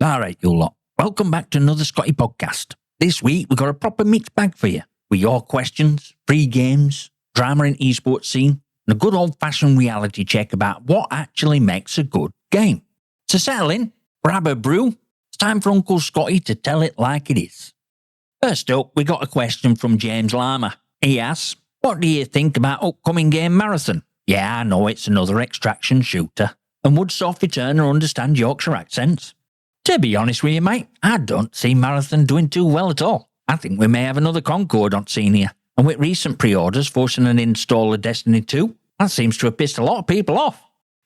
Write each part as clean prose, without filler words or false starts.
Alright, you lot. Welcome back to another Scotty podcast. This week we've got a proper mixed bag for you, with your questions, free games, drama in esports scene, and a good old-fashioned reality check about what actually makes a good game. So settle in, grab a brew, it's time for Uncle Scotty to tell it like it is. First up, we got a question from James Larmer. He asks, what do you think about upcoming game Marathon? Yeah, I know it's another extraction shooter. And would Sophie Turner understand Yorkshire accents? To be honest with you, mate, I don't see Marathon doing too well at all. I think we may have another Concord on scene here. And with recent pre-orders forcing an install of Destiny 2, that seems to have pissed a lot of people off.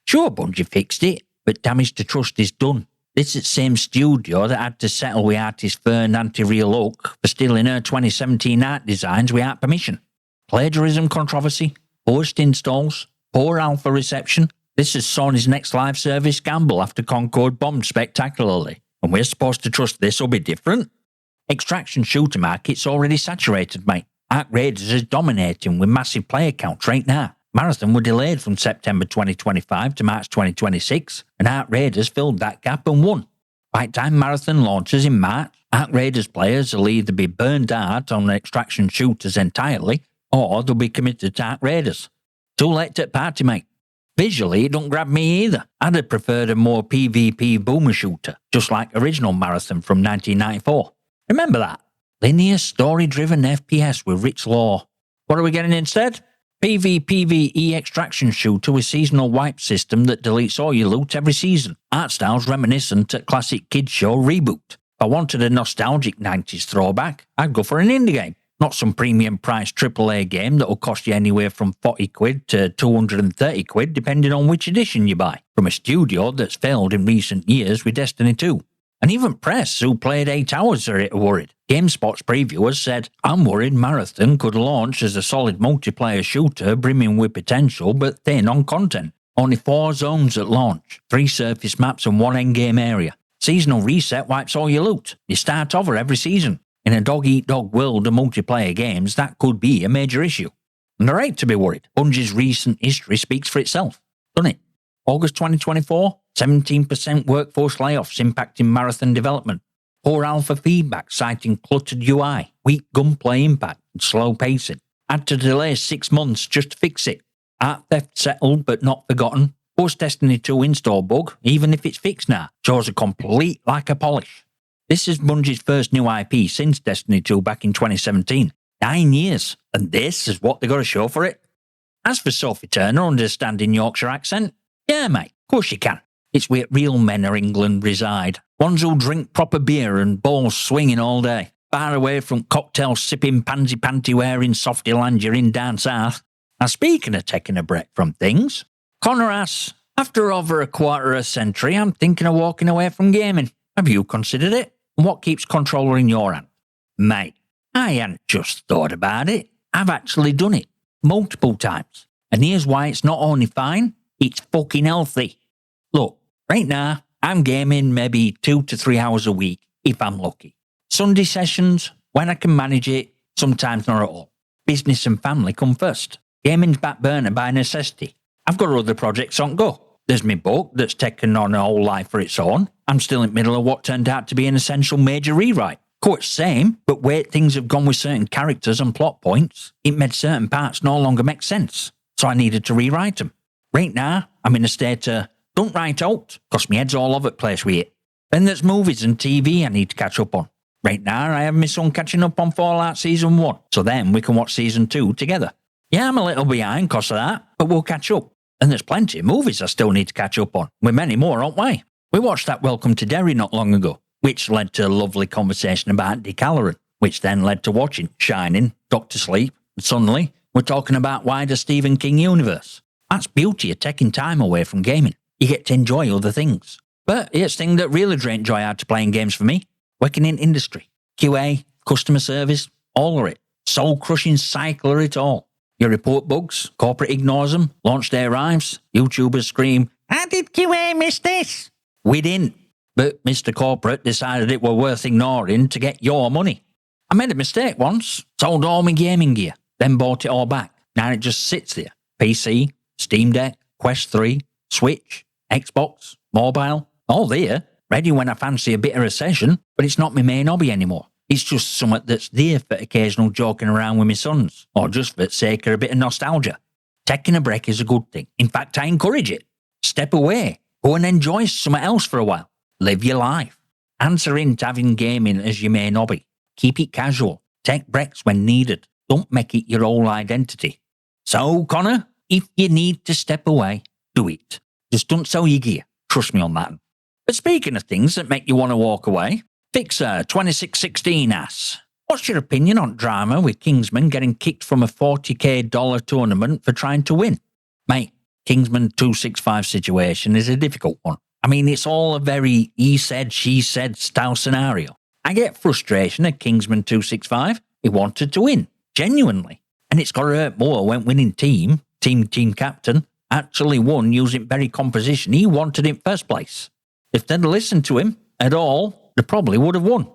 Sure, Bungie fixed it, but damage to trust is done. This is the same studio that had to settle with artist Fern Anti-Real Oak for stealing her 2017 art designs without permission. Plagiarism controversy, forced installs, poor alpha reception. This is Sony's next live service gamble after Concord bombed spectacularly, and we're supposed to trust this will be different? Extraction shooter market's already saturated, mate. Arc Raiders is dominating with massive player counts right now. Marathon were delayed from September 2025 to March 2026, and Arc Raiders filled that gap and won. By the time Marathon launches in March, Arc Raiders players will either be burned out on extraction shooters entirely, or they'll be committed to Arc Raiders. Too late to party, mate. Visually, it don't grab me either. I'd have preferred a more PvP boomer shooter, just like original Marathon from 1994. Remember that? Linear, story-driven FPS with rich lore. What are we getting instead? PvPvE extraction shooter with seasonal wipe system that deletes all your loot every season. Art styles reminiscent at classic kids show Reboot. If I wanted a nostalgic 90s throwback, I'd go for an indie game. Not some premium price AAA game that will cost you anywhere from 40 quid to 230 quid depending on which edition you buy, from a studio that's failed in recent years with Destiny 2. And even press, who played 8 hours, are worried. GameSpot's previewers said, I'm worried Marathon could launch as a solid multiplayer shooter brimming with potential but thin on content. Only 4 zones at launch, 3 surface maps and 1 endgame area. Seasonal reset wipes all your loot. You start over every season. In a dog-eat-dog world of multiplayer games, that could be a major issue. And they're right to be worried. Bungie's recent history speaks for itself, doesn't it? August 2024, 17% workforce layoffs impacting Marathon development. Poor alpha feedback citing cluttered UI, weak gunplay impact, and slow pacing. Had to delay 6 months just to fix it. Art theft settled but not forgotten. Post Destiny 2 install bug, even if it's fixed now, shows a complete lack of polish. This is Bungie's first new IP since Destiny 2 back in 2017. 9 years, and this is what they got to show for it. As for Sophie Turner understanding Yorkshire accent, yeah mate, of course you can. It's where real men of England reside. Ones who drink proper beer and balls swinging all day. Far away from cocktail sipping pansy panty wearing softy land you're in down south. Now speaking of taking a break from things, Connor asks, after over a quarter of a century I'm thinking of walking away from gaming. Have you considered it? And what keeps controller in your hand? Mate, I hadn't just thought about it. I've actually done it. Multiple times. And here's why it's not only fine, it's fucking healthy. Look, right now, I'm gaming maybe 2 to 3 hours a week, if I'm lucky. Sunday sessions, when I can manage it, sometimes not at all. Business and family come first. Gaming's back burner by necessity. I've got other projects on go. There's my book that's taken on a whole life for its own. I'm still in the middle of what turned out to be an essential major rewrite. Quite same, but where things have gone with certain characters and plot points, it made certain parts no longer make sense. So I needed to rewrite them. Right now, I'm in a state of, don't write out, cause my head's all over the place with it. Then there's movies and TV I need to catch up on. Right now, I have my son catching up on Fallout Season 1, so then we can watch Season 2 together. Yeah, I'm a little behind cause of that, but we'll catch up. And there's plenty of movies I still need to catch up on, with many more, aren't we? We watched that Welcome to Derry not long ago, which led to a lovely conversation about Dick Halloran, which then led to watching Shining, Doctor Sleep, and suddenly we're talking about wider Stephen King universe. That's beauty of taking time away from gaming. You get to enjoy other things. But it's the thing that really drained joy out of playing games for me. Working in industry, QA, customer service, all of it. Soul-crushing cycle of it all. You report bugs, corporate ignores them, launch day arrives, YouTubers scream, how did QA miss this? We didn't, but Mr. Corporate decided it were worth ignoring to get your money. I made a mistake once, sold all my gaming gear, then bought it all back. Now it just sits there. PC, Steam Deck, Quest 3, Switch, Xbox, mobile, all there, ready when I fancy a bit of a session, but it's not my main hobby anymore. It's just something that's there for occasional joking around with my sons, or just for the sake of a bit of nostalgia. Taking a break is a good thing. In fact, I encourage it. Step away. Go and enjoy something else for a while. Live your life. Answer into having gaming as your main hobby. Keep it casual. Take breaks when needed. Don't make it your whole identity. So, Connor, if you need to step away, do it. Just don't sell your gear. Trust me on that. But speaking of things that make you want to walk away, Fixer 2616 asks, what's your opinion on drama with Kingsman getting kicked from a $40,000 tournament for trying to win? Mate, Kingsman 265 situation is a difficult one. I mean, it's all a very he said, she said style scenario. I get frustration at Kingsman 265. He wanted to win, genuinely. And it's got to hurt more when winning team captain, actually won using very composition he wanted in first place. If they'd listened to him at all, they probably would have won.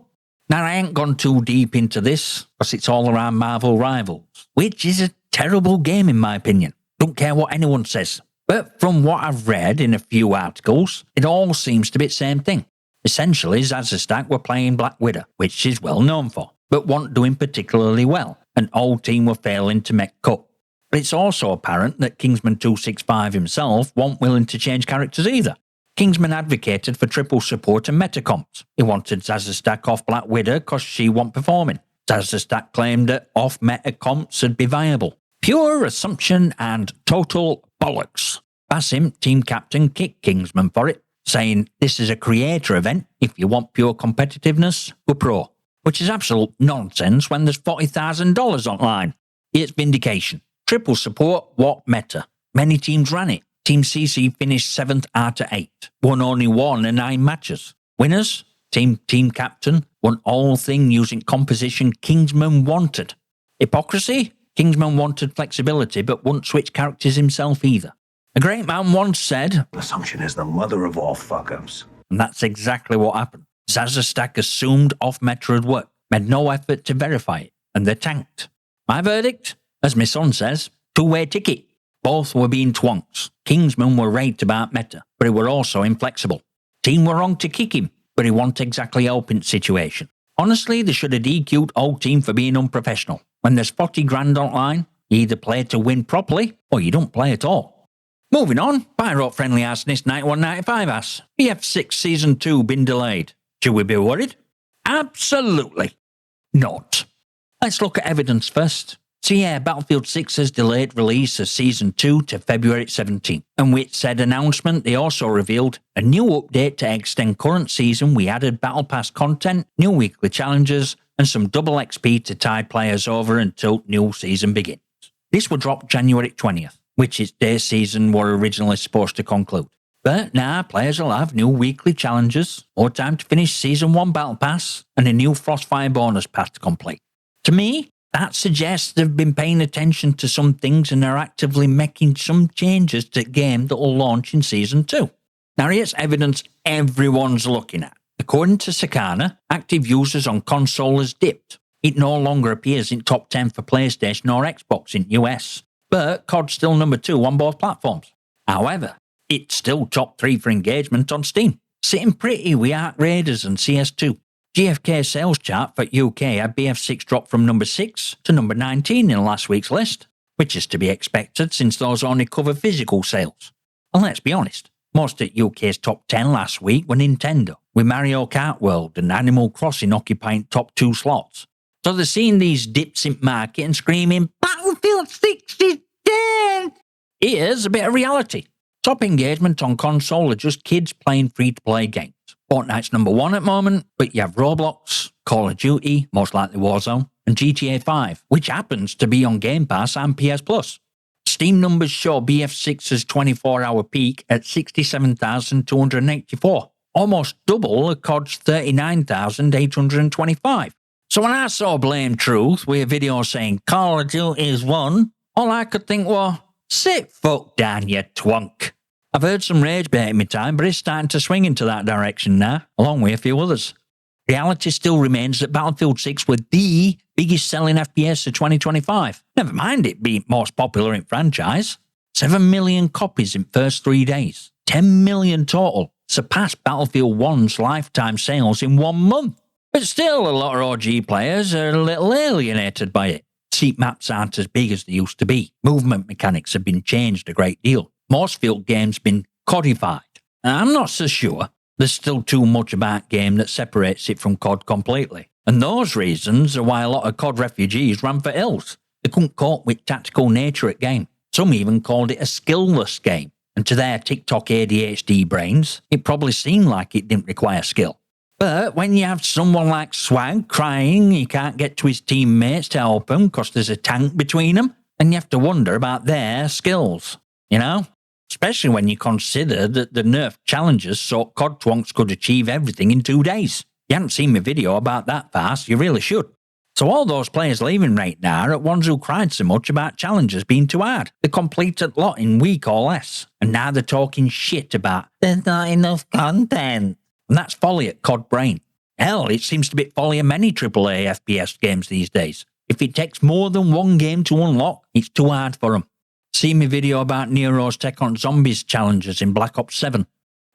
Now, I ain't gone too deep into this, because it's all around Marvel Rivals, which is a terrible game in my opinion. Don't care what anyone says. But from what I've read in a few articles, it all seems to be the same thing. Essentially, Zazzestack were playing Black Widow, which she's well known for, but weren't doing particularly well, and all team were failing to make cut. But it's also apparent that Kingsman 265 himself wasn't willing to change characters either. Kingsman advocated for triple support and meta comps. He wanted Zazzestack off Black Widow because she wasn't performing. Zazzestack claimed that off meta comps would be viable. Pure assumption and total bollocks. Basim, team captain, kicked Kingsman for it, saying this is a creator event. If you want pure competitiveness, go pro. Which is absolute nonsense when there's $40,000 online. It's vindication. Triple support, what meta? Many teams ran it. Team CC finished 7th out of 8. Won only 1 in 9 matches. Winners? Team captain won all thing using composition Kingsman wanted. Hypocrisy? Kingsman wanted flexibility but wouldn't switch characters himself either. A great man once said, assumption is the mother of all fuck-ups. And that's exactly what happened. Zazzestack assumed off-meta had worked, made no effort to verify it, and they tanked. My verdict? As my son says, two-way ticket. Both were being twonks. Kingsman were right about meta, but he were also inflexible. Team were wrong to kick him, but he wasn't exactly helping the situation. Honestly, they should have DQ'd old team for being unprofessional. When there's 40 grand online, you either play to win properly, or you don't play at all. Moving on, Pyro Friendly Arsonist 9195 asks, BF6 Season 2 been delayed. Should we be worried? Absolutely not. Let's look at evidence first. So yeah, Battlefield 6 has delayed release of Season 2 to February 17th. And with said announcement, they also revealed a new update to extend current season. We added Battle Pass content, new weekly challenges, and some double XP to tide players over until new season begins. This will drop January 20th, which is their season were originally supposed to conclude. But now players will have new weekly challenges, more time to finish Season 1 Battle Pass, and a new Frostfire bonus pass to complete. To me, that suggests they've been paying attention to some things and are actively making some changes to the game that will launch in Season 2. Now here's evidence everyone's looking at. According to Sakana, active users on console has dipped. It no longer appears in top 10 for PlayStation or Xbox in US, but COD's still number 2 on both platforms. However, it's still top 3 for engagement on Steam, sitting pretty with Ark Raiders and CS2. GFK sales chart for UK had BF6 drop from number 6 to number 19 in last week's list, which is to be expected since those only cover physical sales. And let's be honest, most at UK's top 10 last week were Nintendo, with Mario Kart World and Animal Crossing occupying top 2 slots. So they're seeing these dips in market and screaming, Battlefield 6 is dead! Here's a bit of reality. Top engagement on console are just kids playing free-to-play games. Fortnite's number 1 at the moment, but you have Roblox, Call of Duty, most likely Warzone, and GTA 5, which happens to be on Game Pass and PS Plus. Steam numbers show BF6's 24-hour peak at 67,284, almost double a COD's 39,825. So when I saw Blame Truth with a video saying Call of Duty is won, all I could think was, sit fuck down, you twonk. I've heard some rage bait in my time, but it's starting to swing into that direction now, along with a few others. Reality still remains that Battlefield 6 was the biggest selling FPS of 2025. Never mind it being most popular in franchise. 7 million copies in first 3 days. 10 million total. surpassed Battlefield 1's lifetime sales in 1 month. But still, a lot of OG players are a little alienated by it. Seat maps aren't as big as they used to be. Movement mechanics have been changed a great deal. Most field games have been codified. And I'm not so sure there's still too much about game that separates it from COD completely. And those reasons are why a lot of COD refugees ran for hills. They couldn't cope with tactical nature at game. Some even called it a skillless game. And to their TikTok ADHD brains, it probably seemed like it didn't require skill. But when you have someone like Swag crying he can't get to his teammates to help him because there's a tank between them, then you have to wonder about their skills, you know? Especially when you consider that the nerf challenges so COD twonks could achieve everything in 2 days. You haven't seen my video about that fast, you really should. So all those players leaving right now are ones who cried so much about challenges being too hard. They completed a lot in a week or less. And now they're talking shit about there's not enough content. And that's folly at COD brain. Hell, it seems to be folly in many AAA FPS games these days. If it takes more than one game to unlock, it's too hard for them. See my video about Nero's Tech on Zombies challenges in Black Ops 7.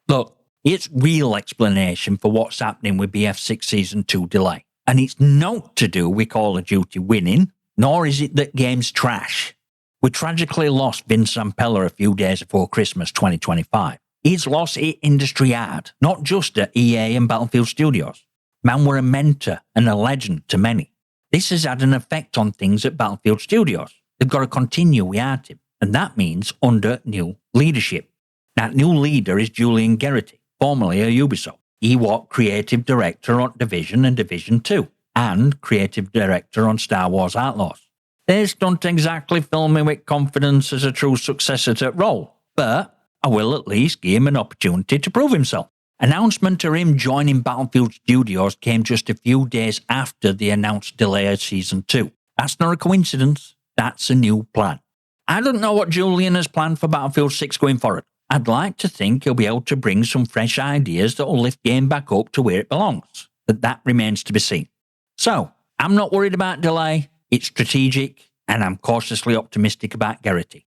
Look, it's real explanation for what's happening with BF6 Season 2 delay. And it's not to do with Call of Duty winning, nor is it that game's trash. We tragically lost Vince Zampella a few days before Christmas 2025. He's lost hit industry hard, not just at EA and Battlefield Studios. Man were a mentor and a legend to many. This has had an effect on things at Battlefield Studios. They've got to continue without him, and that means under new leadership. That new leader is Julian Gerighty, formerly of Ubisoft. He was creative director on Division and Division 2, and creative director on Star Wars Outlaws. This don't exactly fill me with confidence as a true successor to that role, but I will at least give him an opportunity to prove himself. Announcement of him joining Battlefield Studios came just a few days after the announced delay of Season 2. That's not a coincidence, that's a new plan. I don't know what Julian has planned for Battlefield 6 going forward. I'd like to think he'll be able to bring some fresh ideas that will lift game back up to where it belongs, but that remains to be seen. So, I'm not worried about delay, it's strategic, and I'm cautiously optimistic about Gerighty.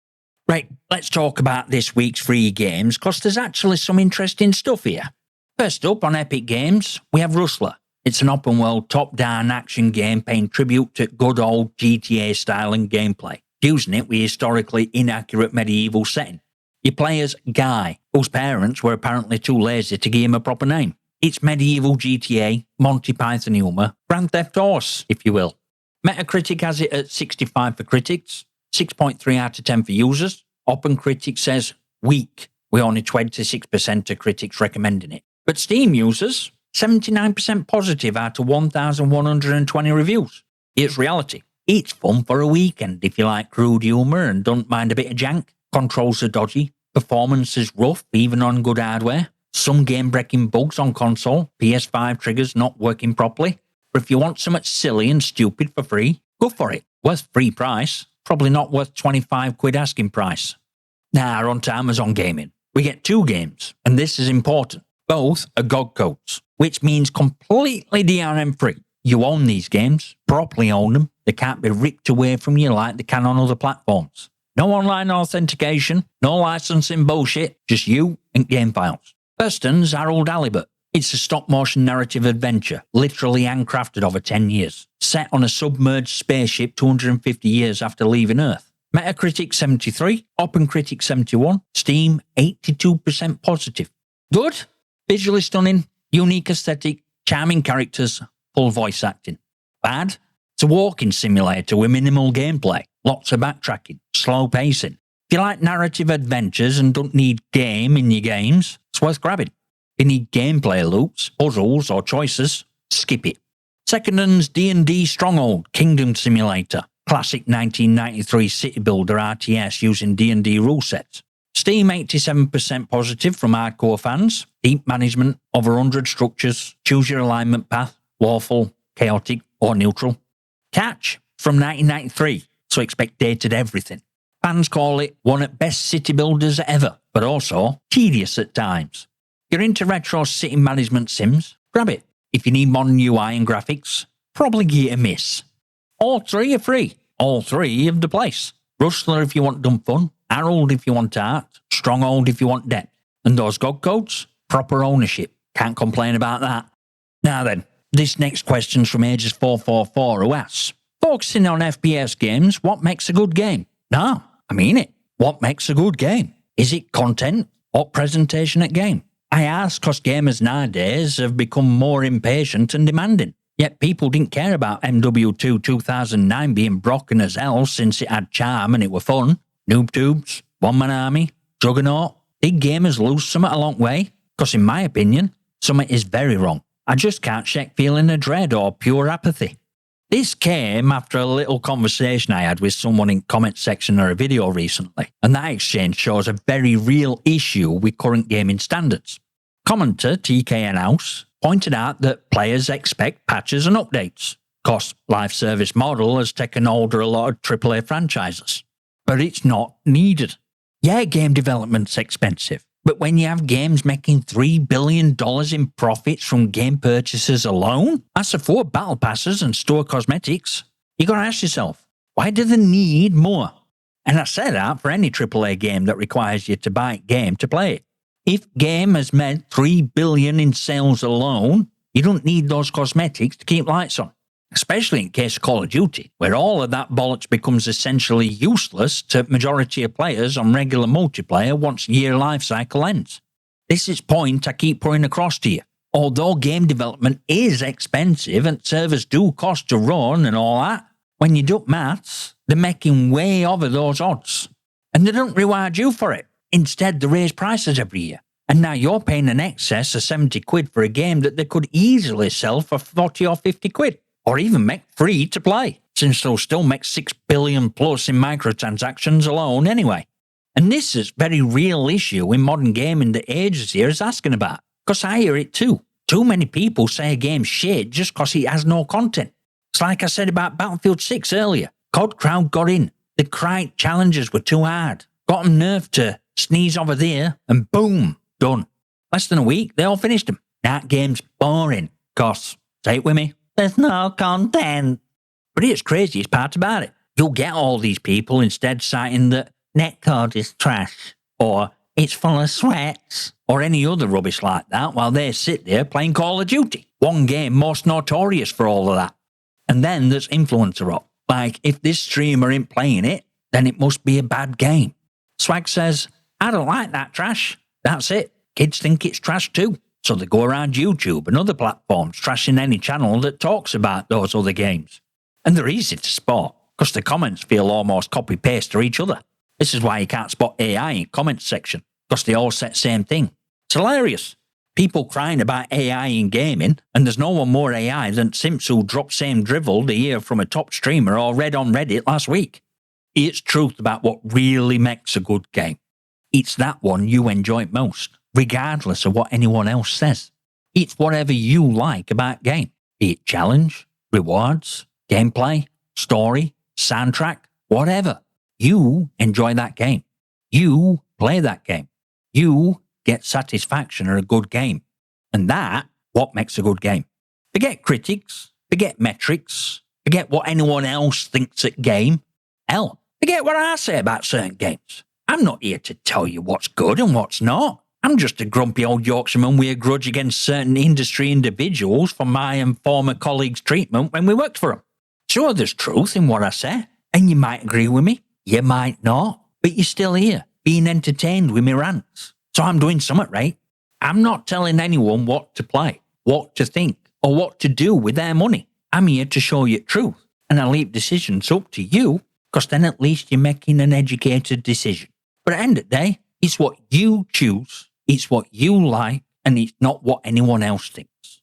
Right, let's talk about this week's free games, because there's actually some interesting stuff here. First up, on Epic Games, we have Rustler. It's an open-world, top-down action game paying tribute to good old GTA style and gameplay, using it with historically inaccurate medieval setting. You play as Guy, whose parents were apparently too lazy to give him a proper name. It's medieval GTA, Monty Python humour, Grand Theft Horse, if you will. Metacritic has it at 65 for critics, 6.3 out of 10 for users. OpenCritic says weak, with only 26% of critics recommending it. But Steam users, 79% positive out of 1,120 reviews. It's reality. It's fun for a weekend if you like crude humour and don't mind a bit of jank. Controls are dodgy. Performance is rough, even on good hardware. Some game-breaking bugs on console. PS5 triggers not working properly. But if you want something silly and stupid for free, go for it. Worth free price. Probably not worth 25 quid asking price. Now, on to Amazon Gaming. We get 2 games, and this is important. Both are GOG codes, which means completely DRM free. You own these games, properly own them. They can't be ripped away from you like they can on other platforms. No online authentication, no licensing bullshit, just you and game files. First one's Harold Halibut. It's a stop-motion narrative adventure, literally handcrafted over 10 years, set on a submerged spaceship 250 years after leaving Earth. Metacritic 73, OpenCritic 71, Steam 82% positive. Good, visually stunning, unique aesthetic, charming characters, full voice acting. Bad? It's a walking simulator with minimal gameplay, lots of backtracking, slow pacing. If you like narrative adventures and don't need game in your games, it's worth grabbing. If you need gameplay loops, puzzles or choices, skip it. Second one's D&D Stronghold Kingdom Simulator, classic 1993 city builder RTS using D&D rule sets. Steam 87% positive from hardcore fans, deep management, over 100 structures, choose your alignment path, lawful, chaotic or neutral. Catch from 1993, so expect dated everything. Fans call it one of the best city builders ever, but also tedious at times. If you're into retro city management sims, grab it. If you need modern UI and graphics, probably give it a miss. All 3 are free. All 3 have the place. Rustler if you want dumb fun, Harold if you want art, Stronghold if you want depth. And those GOG codes, Proper ownership. Can't complain about that. Now then, this next question's from Ages444 who asks, focusing on FPS games, what makes a good game? No, I mean it. What makes a good game? Is it content or presentation at game? I ask because gamers nowadays have become more impatient and demanding. Yet people didn't care about MW2 2009 being broken as hell since it had charm and it were fun. Noob tubes, One Man Army, Juggernaut. Did gamers lose something along the way? Because in my opinion, something is very wrong. I just can't shake feeling of dread or pure apathy. This came after a little conversation I had with someone in comment section of a video recently, and that exchange shows a very real issue with current gaming standards. Commenter TKN House pointed out that players expect patches and updates, because live service model has taken hold of a lot of AAA franchises. But it's not needed. Yeah, game development's expensive, but when you have games making $3 billion in profits from game purchases alone, that's afford battle passes and store cosmetics, you gotta ask yourself, why do they need more? And I say that for any AAA game that requires you to buy a game to play it. If game has made $3 billion in sales alone, you don't need those cosmetics to keep lights on. Especially in case of Call of Duty, where all of that bollocks becomes essentially useless to majority of players on regular multiplayer once year life cycle ends. This is point I keep putting across to you. Although game development is expensive and servers do cost to run and all that, when you do maths, they're making way over those odds. And they don't reward you for it. Instead, they raise prices every year. And now you're paying an excess of 70 quid for a game that they could easily sell for 40 or 50 quid. Or even make free to play, since they'll still make 6 billion plus in microtransactions alone anyway. And this is a very real issue in modern gaming that Ages here is asking about, because I hear it too. Too many people say a game's shit just because it has no content. It's like I said about Battlefield 6 earlier. COD crowd got in. The cried challenges were too hard. Got them nerfed to sneeze over there, and boom, done. Less than a week, they all finished them. That game's boring, cause, say it with me, there's no content. But here's the craziest part about it. You'll get all these people instead citing that netcode is trash, or it's full of sweats, or any other rubbish like that while they sit there playing Call of Duty. One game most notorious for all of that. And then there's influencer rot. Like, if this streamer ain't playing it, then it must be a bad game. Swag says, I don't like that trash. That's it. Kids think it's trash too. So they go around YouTube and other platforms trashing any channel that talks about those other games. And they're easy to spot, because the comments feel almost copy-paste to each other. This is why you can't spot AI in comments section, because they all say the same thing. It's hilarious. People crying about AI in gaming, and there's no one more AI than simps who dropped same drivel to hear from a top streamer or read on Reddit last week. It's truth about what really makes a good game. It's that one you enjoy most, regardless of what anyone else says. It's whatever you like about game, be it challenge, rewards, gameplay, story, soundtrack, whatever. You enjoy that game. You play that game. You get satisfaction of a good game. And that's what makes a good game. Forget critics, forget metrics, forget what anyone else thinks at game. Hell, forget what I say about certain games. I'm not here to tell you what's good and what's not. I'm just a grumpy old Yorkshireman with a grudge against certain industry individuals for my and former colleagues' treatment when we worked for them. Sure, there's truth in what I say, and you might agree with me, you might not, but you're still here, being entertained with my rants. So I'm doing something right. I'm not telling anyone what to play, what to think, or what to do with their money. I'm here to show you truth, and I leave decisions up to you, because then at least you're making an educated decision. But at the end of the day, it's what you choose. It's what you like, and it's not what anyone else thinks.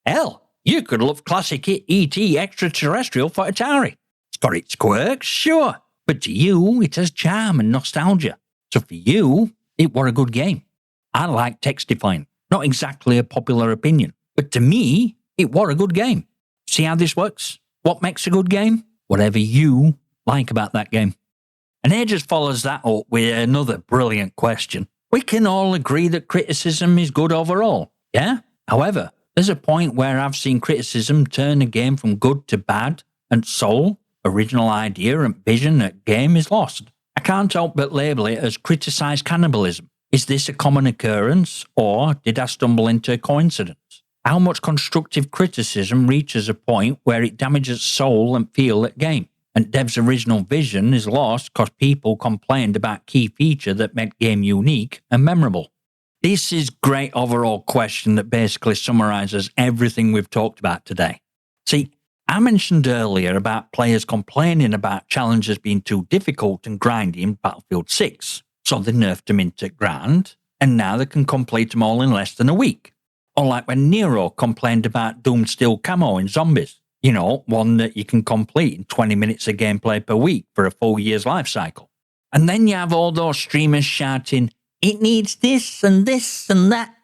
Hell, you could love classic E.T. Extraterrestrial for Atari. It's got its quirks, sure, but to you, it has charm and nostalgia. So for you, it were a good game. I like Textifying, not exactly a popular opinion, but to me, it were a good game. See how this works? What makes a good game? Whatever you like about that game. And Ages follows that up with another brilliant question. We can all agree that criticism is good overall, yeah? However, there's a point where I've seen criticism turn a game from good to bad, and soul, original idea and vision at game is lost. I can't help but label it as Criticised Cannibalism. Is this a common occurrence, or did I stumble into a coincidence? How much constructive criticism reaches a point where it damages soul and feel at game, and dev's original vision is lost because people complained about key feature that made game unique and memorable? This is a great overall question that basically summarizes everything we've talked about today. See, I mentioned earlier about players complaining about challenges being too difficult and grindy in Battlefield 6, so they nerfed them into Grand, and now they can complete them all in less than a week. Or like when Nero complained about Doom Steel Camo in Zombies, one that you can complete in 20 minutes of gameplay per week for a full year's life cycle. And then you have all those streamers shouting, it needs this and that,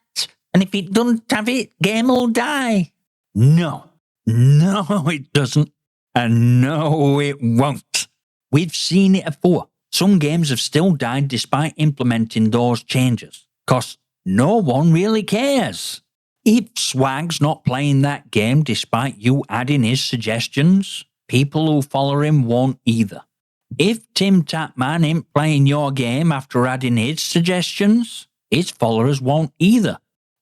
and if it doesn't have it, game will die. No, it doesn't, and no, it won't. We've seen it before. Some games have still died despite implementing those changes, because no one really cares. If Swag's not playing that game despite you adding his suggestions, people who follow him won't either. If Tim Tatman ain't playing your game after adding his suggestions, his followers won't either.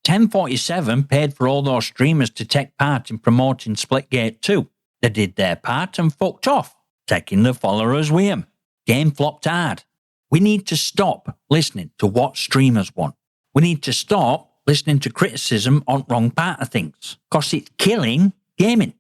1047 paid for all those streamers to take part in promoting Splitgate 2. They did their part and fucked off, taking the followers with him. Game flopped hard. We need to stop listening to what streamers want. We need to stop listening to criticism on wrong part of things, because it's killing gaming.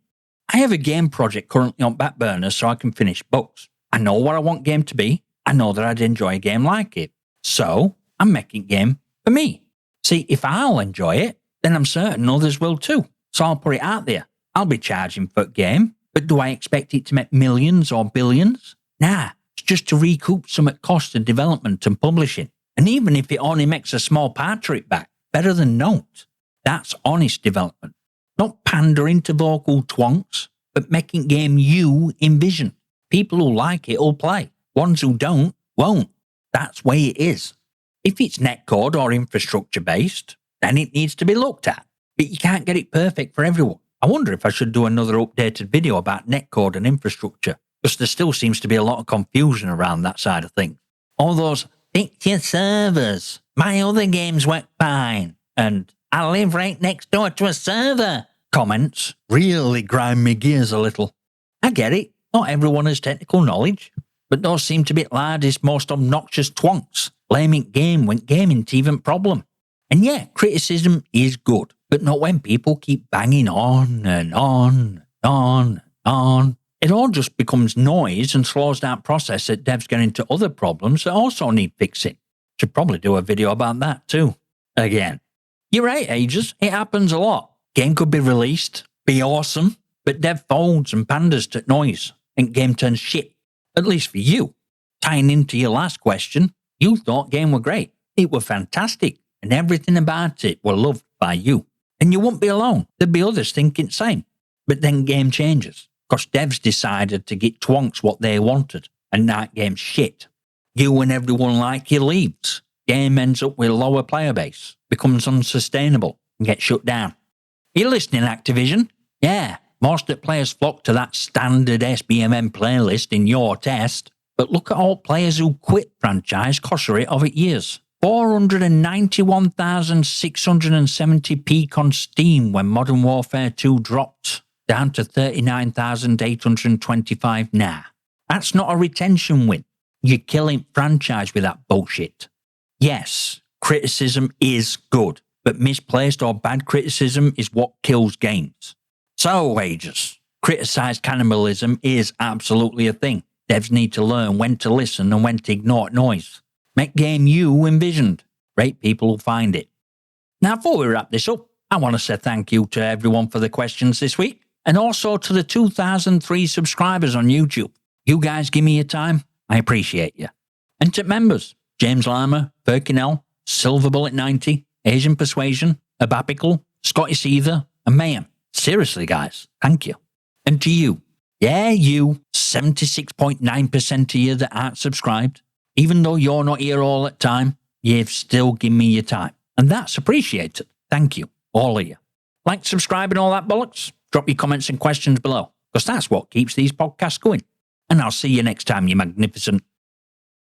I have a game project currently on back burner so I can finish books. I know what I want game to be. I know that I'd enjoy a game like it. So I'm making game for me. See, if I'll enjoy it, then I'm certain others will too. So I'll put it out there. I'll be charging for a game, but do I expect it to make millions or billions? Nah, it's just to recoup some at cost of development and publishing. And even if it only makes a small part of it back, better than not. That's honest development. Not pandering to vocal twonks, but making game you envision. People who like it will play. Ones who don't, won't. That's the way it is. If it's netcode or infrastructure based, then it needs to be looked at. But you can't get it perfect for everyone. I wonder if I should do another updated video about netcode and infrastructure, because there still seems to be a lot of confusion around that side of things. All those, fix your servers. My other games work fine, and I live right next door to a server comments really grind me gears a little. I get it, not everyone has technical knowledge, but those seem to be the loudest, most obnoxious twonks, blaming game when gaming's even problem. And yeah, criticism is good, but not when people keep banging on and on and on and on. It all just becomes noise and slows down process that devs get into other problems that also need fixing. Should probably do a video about that too. Again, you're right, Ages, it happens a lot. Game could be released, be awesome, but dev folds and panders to noise, and game turns shit. At least for you. Tying into your last question, you thought game were great. It were fantastic, and everything about it were loved by you. And you wouldn't be alone. There'd be others thinking the same. But then game changes, because devs decided to get twonks what they wanted, and now game's shit. You and everyone like you leaves. Game ends up with a lower player base, becomes unsustainable, and gets shut down. Are you listening, Activision? Yeah, most of the players flock to that standard SBMM playlist in your test, but look at all players who quit franchise cost rate of it years. 491,670 peak on Steam when Modern Warfare 2 dropped, down to 39,825 now. That's not a retention win. You're killing franchise with that bullshit. Yes, criticism is good, but misplaced or bad criticism is what kills games. So, Wages, Criticised Cannibalism is absolutely a thing. Devs need to learn when to listen and when to ignore noise. Make game you envisioned. Rate people who find it. Now, before we wrap this up, I want to say thank you to everyone for the questions this week, and also to the 2003 subscribers on YouTube. You guys give me your time. I appreciate you. And to members, James Larmer, Perkinell, Silverbullet90, Asian Persuasion, Abapical, Scotty Seether, and Mayhem. Seriously, guys, thank you. And to you, yeah, you, 76.9% of you that aren't subscribed, even though you're not here all the time, you've still given me your time. And that's appreciated. Thank you, all of you. Like, subscribe, and all that bollocks. Drop your comments and questions below, because that's what keeps these podcasts going. And I'll see you next time, you magnificent